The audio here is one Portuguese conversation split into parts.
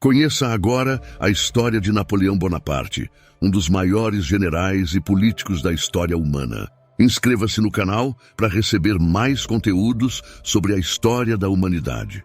Conheça agora a história de Napoleão Bonaparte, um dos maiores generais e políticos da história humana. Inscreva-se no canal para receber mais conteúdos sobre a história da humanidade.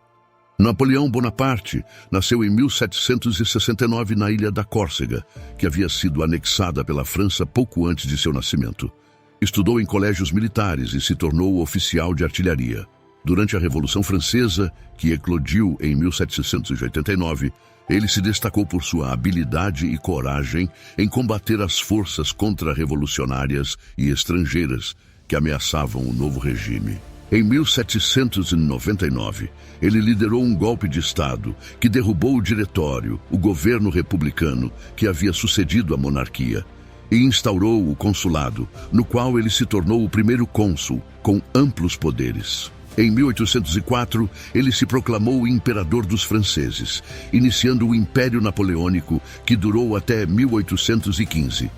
Napoleão Bonaparte nasceu em 1769 na ilha da Córcega, que havia sido anexada pela França pouco antes de seu nascimento. Estudou em colégios militares e se tornou oficial de artilharia. Durante a Revolução Francesa, que eclodiu em 1789, ele se destacou por sua habilidade e coragem em combater as forças contra-revolucionárias e estrangeiras que ameaçavam o novo regime. Em 1799, ele liderou um golpe de Estado que derrubou o diretório, o governo republicano que havia sucedido à monarquia, e instaurou o consulado, no qual ele se tornou o primeiro cônsul, com amplos poderes. Em 1804, ele se proclamou imperador dos franceses, iniciando o Império Napoleônico, que durou até 1815.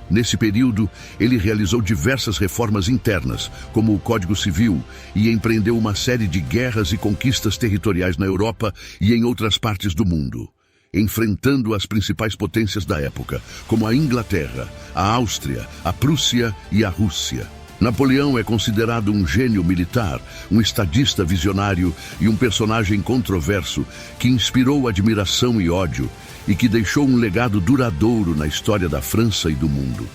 Nesse período, ele realizou diversas reformas internas, como o Código Civil, e empreendeu uma série de guerras e conquistas territoriais na Europa e em outras partes do mundo, enfrentando as principais potências da época, como a Inglaterra, a Áustria, a Prússia e a Rússia. Napoleão é considerado um gênio militar, um estadista visionário e um personagem controverso que inspirou admiração e ódio e que deixou um legado duradouro na história da França e do mundo.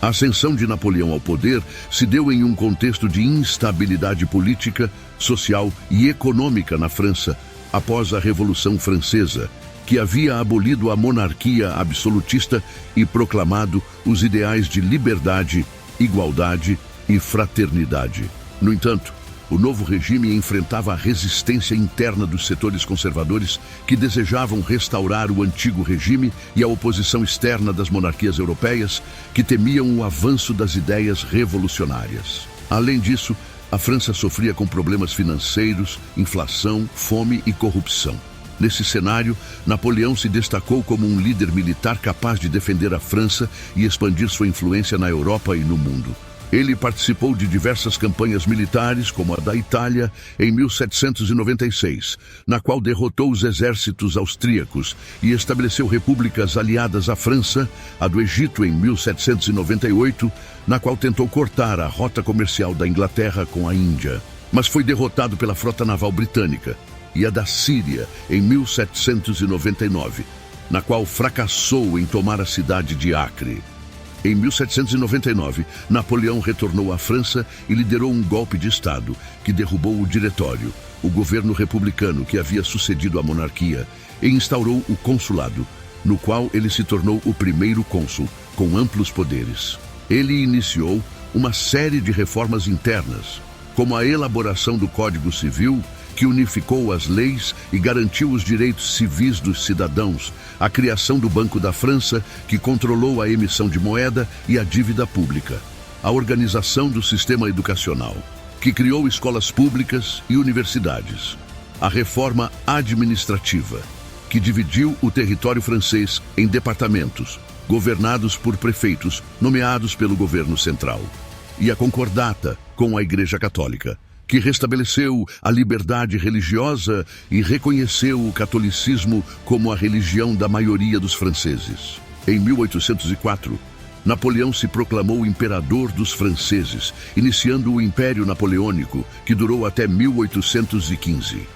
A ascensão de Napoleão ao poder se deu em um contexto de instabilidade política, social e econômica na França após a Revolução Francesa, que havia abolido a monarquia absolutista e proclamado os ideais de liberdade, igualdade e fraternidade. No entanto, o novo regime enfrentava a resistência interna dos setores conservadores que desejavam restaurar o antigo regime e a oposição externa das monarquias europeias que temiam o avanço das ideias revolucionárias. Além disso, a França sofria com problemas financeiros, inflação, fome e corrupção. Nesse cenário, Napoleão se destacou como um líder militar capaz de defender a França e expandir sua influência na Europa e no mundo. Ele participou de diversas campanhas militares, como a da Itália, em 1796, na qual derrotou os exércitos austríacos e estabeleceu repúblicas aliadas à França, a do Egito em 1798, na qual tentou cortar a rota comercial da Inglaterra com a Índia, mas foi derrotado pela frota naval britânica, e a da Síria em 1799, na qual fracassou em tomar a cidade de Acre. Em 1799, Napoleão retornou à França e liderou um golpe de Estado que derrubou o diretório, o governo republicano que havia sucedido à monarquia, e instaurou o consulado, no qual ele se tornou o primeiro cônsul, com amplos poderes. Ele iniciou uma série de reformas internas, como a elaboração do Código Civil, que unificou as leis e garantiu os direitos civis dos cidadãos, a criação do Banco da França, que controlou a emissão de moeda e a dívida pública, a organização do sistema educacional, que criou escolas públicas e universidades, a reforma administrativa, que dividiu o território francês em departamentos, governados por prefeitos nomeados pelo governo central, e a concordata com a Igreja Católica, que restabeleceu a liberdade religiosa e reconheceu o catolicismo como a religião da maioria dos franceses. Em 1804, Napoleão se proclamou imperador dos franceses, iniciando o Império Napoleônico, que durou até 1815.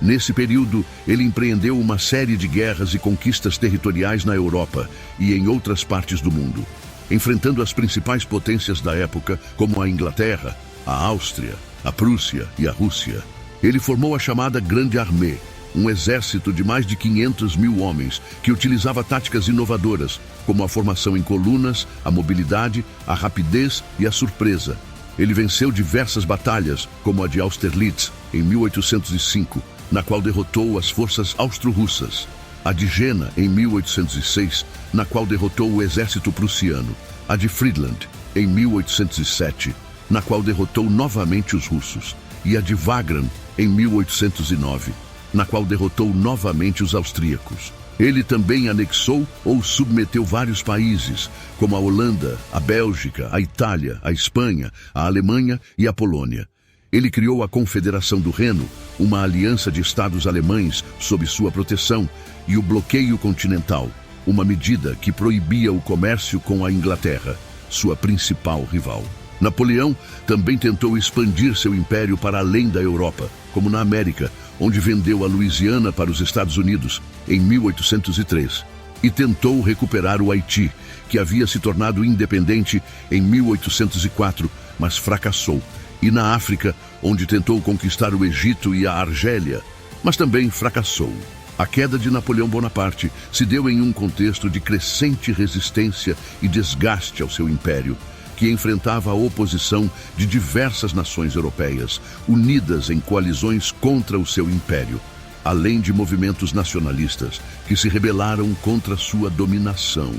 Nesse período, ele empreendeu uma série de guerras e conquistas territoriais na Europa e em outras partes do mundo, enfrentando as principais potências da época, como a Inglaterra, a Áustria, a Prússia e a Rússia. Ele formou a chamada Grande Armée, um exército de mais de 500 mil homens que utilizava táticas inovadoras, como a formação em colunas, a mobilidade, a rapidez e a surpresa. Ele venceu diversas batalhas, como a de Austerlitz, em 1805, na qual derrotou as forças austro-russas, a de Jena, em 1806, na qual derrotou o exército prussiano, a de Friedland, em 1807, na qual derrotou novamente os russos, e a de Wagram, em 1809, na qual derrotou novamente os austríacos. Ele também anexou ou submeteu vários países, como a Holanda, a Bélgica, a Itália, a Espanha, a Alemanha e a Polônia. Ele criou a Confederação do Reno, uma aliança de estados alemães sob sua proteção, e o bloqueio continental, uma medida que proibia o comércio com a Inglaterra, sua principal rival. Napoleão também tentou expandir seu império para além da Europa, como na América, onde vendeu a Louisiana para os Estados Unidos em 1803, e tentou recuperar o Haiti, que havia se tornado independente em 1804, mas fracassou, e na África, onde tentou conquistar o Egito e a Argélia, mas também fracassou. A queda de Napoleão Bonaparte se deu em um contexto de crescente resistência e desgaste ao seu império, que enfrentava a oposição de diversas nações europeias, unidas em coalizões contra o seu império, além de movimentos nacionalistas que se rebelaram contra sua dominação.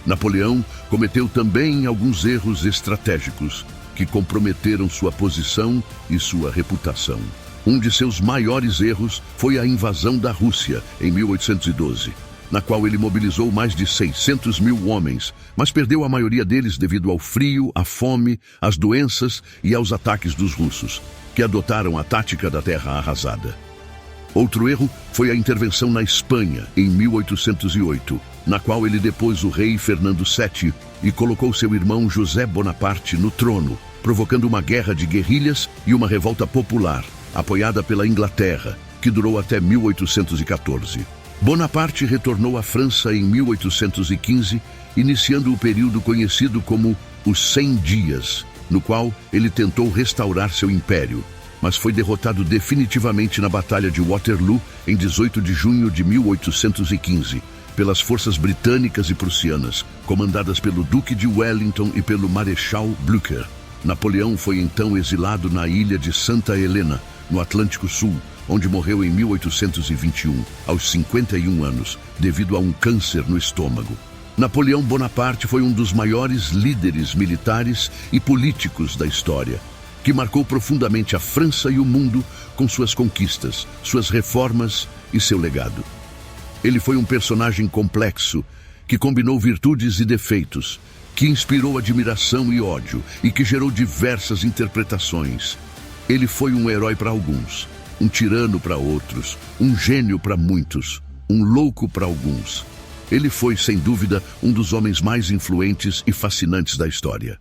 Napoleão cometeu também alguns erros estratégicos que comprometeram sua posição e sua reputação. Um de seus maiores erros foi a invasão da Rússia em 1812, na qual ele mobilizou mais de 600 mil homens, mas perdeu a maioria deles devido ao frio, à fome, às doenças e aos ataques dos russos, que adotaram a tática da terra arrasada. Outro erro foi a intervenção na Espanha, em 1808, na qual ele depôs o rei Fernando VII e colocou seu irmão José Bonaparte no trono, provocando uma guerra de guerrilhas e uma revolta popular, apoiada pela Inglaterra, que durou até 1814. Bonaparte retornou à França em 1815, iniciando o período conhecido como os 100 Dias, no qual ele tentou restaurar seu império, mas foi derrotado definitivamente na Batalha de Waterloo em 18 de junho de 1815, pelas forças britânicas e prussianas, comandadas pelo Duque de Wellington e pelo Marechal Blücher. Napoleão foi então exilado na ilha de Santa Helena, no Atlântico Sul, onde morreu em 1821, aos 51 anos, devido a um câncer no estômago. Napoleão Bonaparte foi um dos maiores líderes militares e políticos da história, que marcou profundamente a França e o mundo com suas conquistas, suas reformas e seu legado. Ele foi um personagem complexo, que combinou virtudes e defeitos, que inspirou admiração e ódio e que gerou diversas interpretações. Ele foi um herói para alguns, um tirano para outros, um gênio para muitos, um louco para alguns. Ele foi, sem dúvida, um dos homens mais influentes e fascinantes da história.